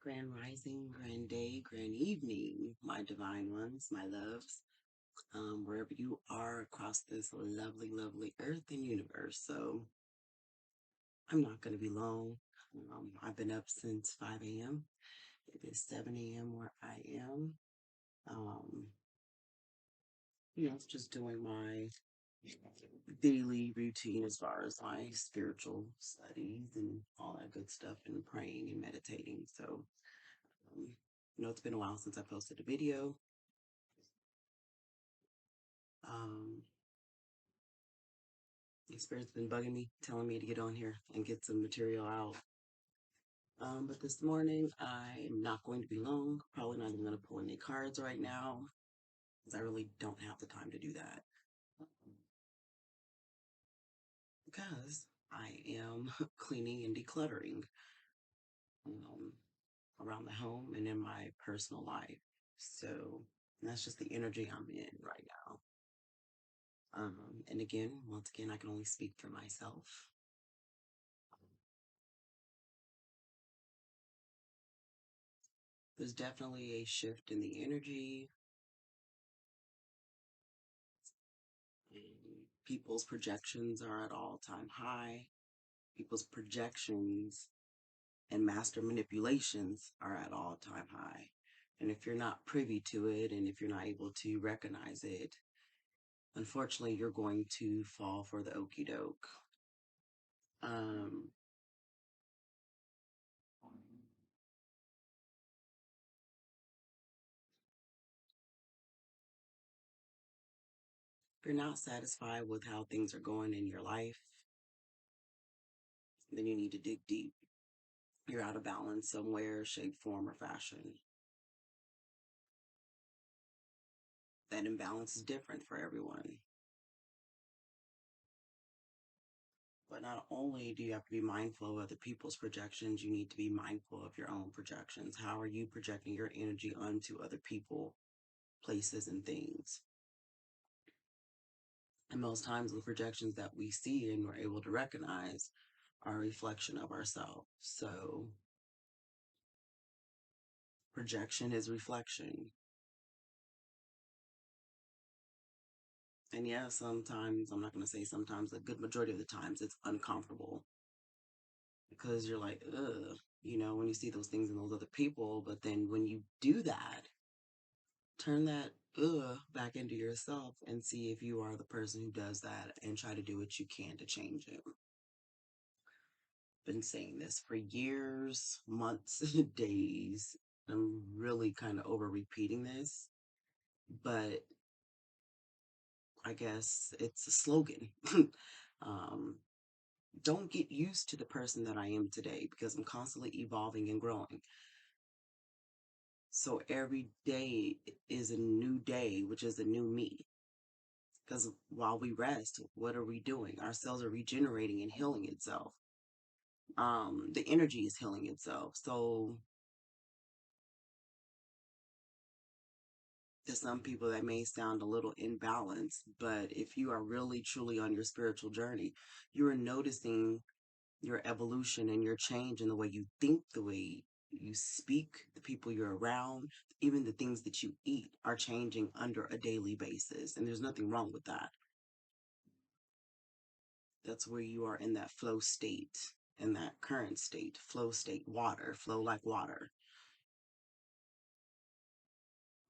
Grand rising, grand day, grand evening, my divine ones, my loves, wherever you are across this lovely, lovely earth and universe. So I'm not going to be long. I've been up since 5 a.m. It is 7 a.m. where I am. Um, just doing my daily routine as far as my spiritual studies and all that good stuff and praying and meditating. So, um, it's been a while since I posted a video. Um, the spirit's been bugging me, telling me to get on here and get some material out. But this morning, I'm not going to be long. Probably not even going to pull any cards right now because I really don't have the time to do that. Because I am cleaning and decluttering um, around the home and in my personal life. So that's just the energy I'm in right now. And again, once again, I can only speak for myself. There's definitely a shift in the energy. People's projections are at all-time high. People's projections and master manipulations are at all-time high. And if you're not privy to it and if you're not able to recognize it, unfortunately, you're going to fall for the okey doke. Um, if you're not satisfied with how things are going in your life, then you need to dig deep. You're out of balance somewhere, shape, form, or fashion. That imbalance is different for everyone. But not only do you have to be mindful of other people's projections, you need to be mindful of your own projections. How are you projecting your energy onto other people, places, and things? And most times, the projections that we see and we're able to recognize are a reflection of ourselves. So, projection is reflection. And yeah, sometimes, I'm not going to say sometimes, a good majority of the times, it's uncomfortable because you're like, ugh, when you see those things in those other people. But then when you do that, turn that back into yourself and see if you are the person who does that and try to do what you can to change it. Been saying this for years, months, days. I'm really kind of over repeating this, but I guess it's a slogan. um, don't get used to the person that I am today because I'm constantly evolving and growing. So every day is a new day, which is a new me. Because while we rest, what are we doing? Our cells are regenerating and healing itself. The energy is healing itself. So to some people that may sound a little imbalanced, but if you are really truly on your spiritual journey, you are noticing your evolution and your change in the way you think, the way you speak, the people you're around, even the things that you eat are changing under a daily basis. And there's nothing wrong with that. That's where you are in that flow state, in that current state, flow state, water, flow like water.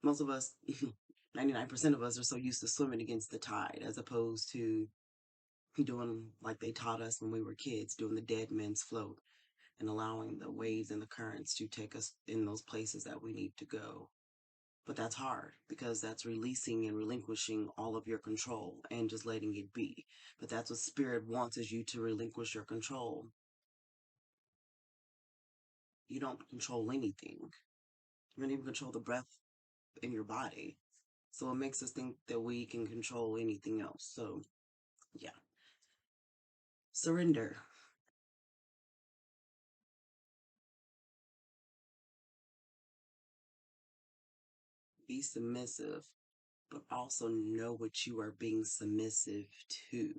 Most of us, 99% of us, are so used to swimming against the tide as opposed to doing like they taught us when we were kids, doing the dead man's float and allowing the waves and the currents to take us in those places that we need to go. But that's hard because that's releasing and relinquishing all of your control and just letting it be. But that's what spirit wants, is you to relinquish your control. You don't control anything. You don't even control the breath in your body. So it makes us think that we can control anything else. So yeah. Surrender. Be submissive, but also know what you are being submissive to.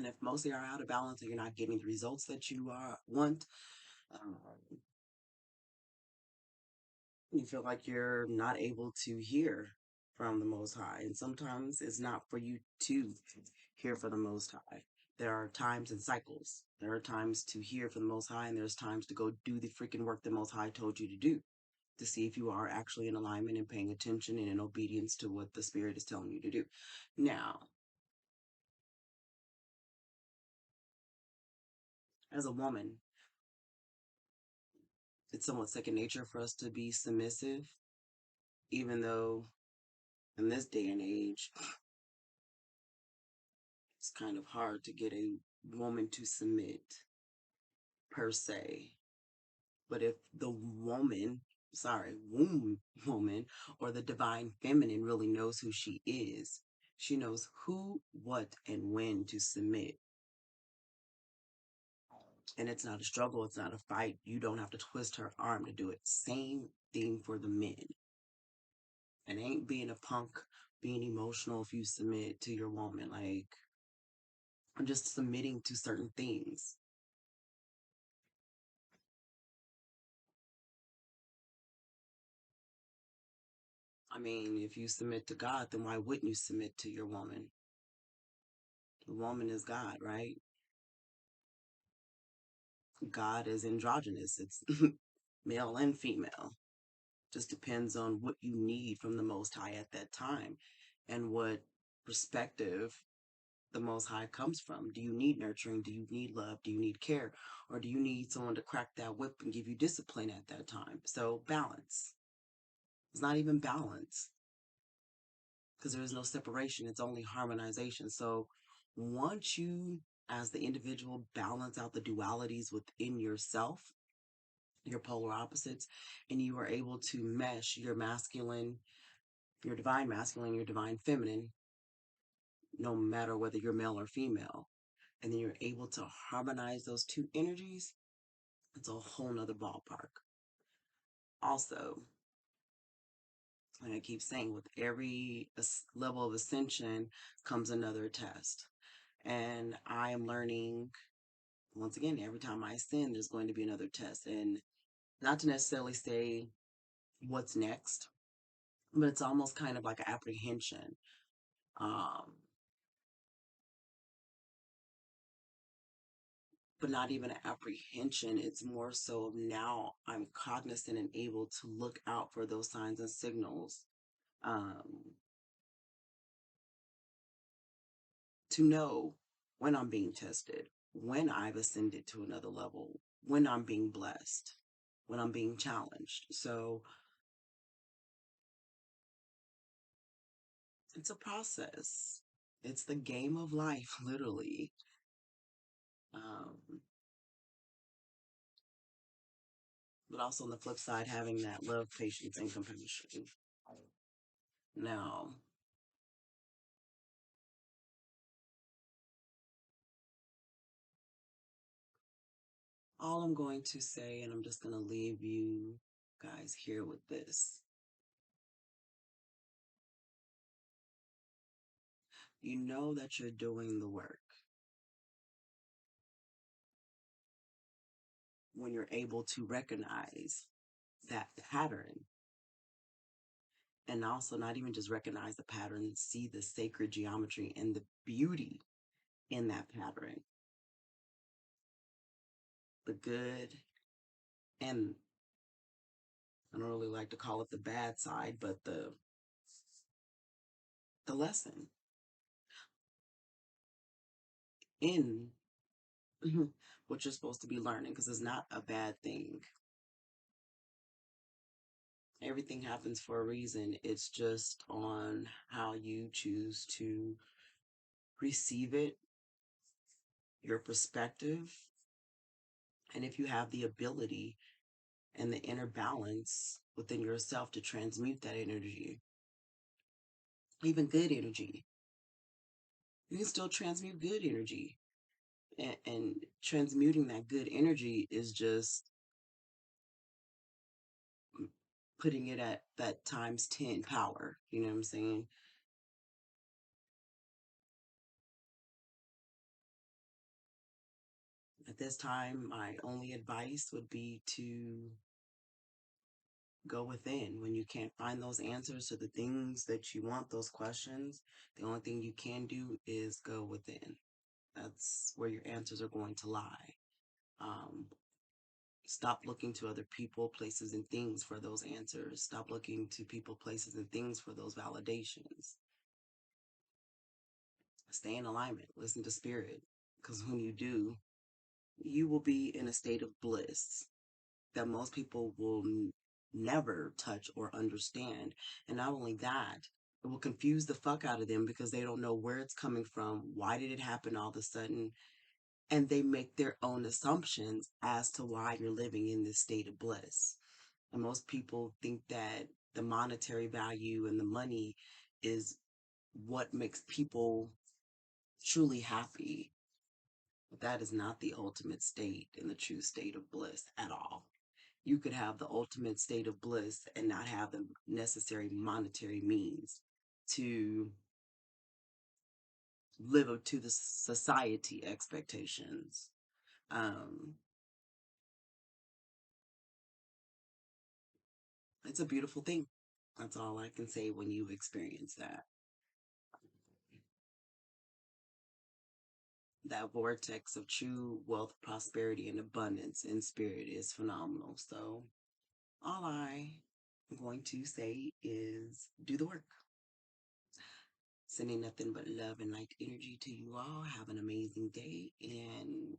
And if mostly are out of balance and you're not getting the results that you want, um, you feel like you're not able to hear from the Most High. And sometimes it's not for you to hear from the Most High. There are times and cycles. There are times to hear from the Most High, and there's times to go do the freaking work the Most High told you to do, to see if you are actually in alignment and paying attention and in obedience to what the Spirit is telling you to do. Now, as a woman, it's somewhat second nature for us to be submissive, even though in this day and age, it's kind of hard to get a woman to submit per se. But if the womb woman or the divine feminine really knows who she is, she knows who, what, and when to submit. And it's not a struggle, it's not a fight. You don't have to twist her arm to do it. Same thing for the men. It ain't being a punk, being emotional if you submit to your woman. Like, I'm just submitting to certain things. I mean, if you submit to God, then why wouldn't you submit to your woman? The woman is God, right? God is androgynous. It's male and female. Just depends on what you need from the Most High at that time and what perspective the Most High comes from. Do you need nurturing? Do you need love? Do you need care? Or do you need someone to crack that whip and give you discipline at that time? So balance. It's not even balance because there is no separation. It's only harmonization. So once you, as the individual, balance out the dualities within yourself, your polar opposites, and you are able to mesh your masculine, your divine masculine, your divine feminine, no matter whether you're male or female, and then you're able to harmonize those two energies, it's a whole nother ballpark. Also, like I keep saying, with every level of ascension comes another test. And I am learning, once again, every time I ascend, there's going to be another test. And not to necessarily say what's next, but it's almost kind of like an apprehension. Um, but not even an apprehension. It's more so now I'm cognizant and able to look out for those signs and signals, um, to know when I'm being tested, when I've ascended to another level, when I'm being blessed, when I'm being challenged. So it's a process. It's the game of life, literally. Um, but also on the flip side, having that love, patience, and compassion. Now, all I'm going to say, and I'm just going to leave you guys here with this. You know that you're doing the work when you're able to recognize that pattern, and also not even just recognize the pattern, see the sacred geometry and the beauty in that pattern, the good, and I don't really like to call it the bad side, but the lesson in what you're supposed to be learning, because it's not a bad thing. Everything happens for a reason. It's just on how you choose to receive it, your perspective, and if you have the ability and the inner balance within yourself to transmute that energy, even good energy. You can still transmute good energy. And transmuting that good energy is just putting it at that times 10 power. You know what I'm saying? At this time, my only advice would be to go within. When you can't find those answers to the things that you want, those questions, the only thing you can do is go within. That's where your answers are going to lie. Um, Stop looking to other people, places, and things for those answers. Stop looking to people, places, and things for those validations. Stay in alignment. Listen to spirit. Because when you do, you will be in a state of bliss that most people will never touch or understand. And not only that, it will confuse the fuck out of them because they don't know where it's coming from. Why did it happen all of a sudden? And they make their own assumptions as to why you're living in this state of bliss. And most people think that the monetary value and the money is what makes people truly happy. But that is not the ultimate state and the true state of bliss at all. You could have the ultimate state of bliss and not have the necessary monetary means to live up to the society expectations. Um, it's a beautiful thing. That's all I can say when you experience that. That vortex of true wealth, prosperity, and abundance in spirit is phenomenal. So, all I'm going to say is do the work. Sending nothing but love and light energy to you all. Have an amazing day, and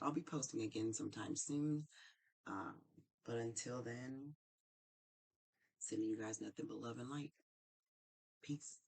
I'll be posting again sometime soon. Um, but until then, sending you guys nothing but love and light. Peace.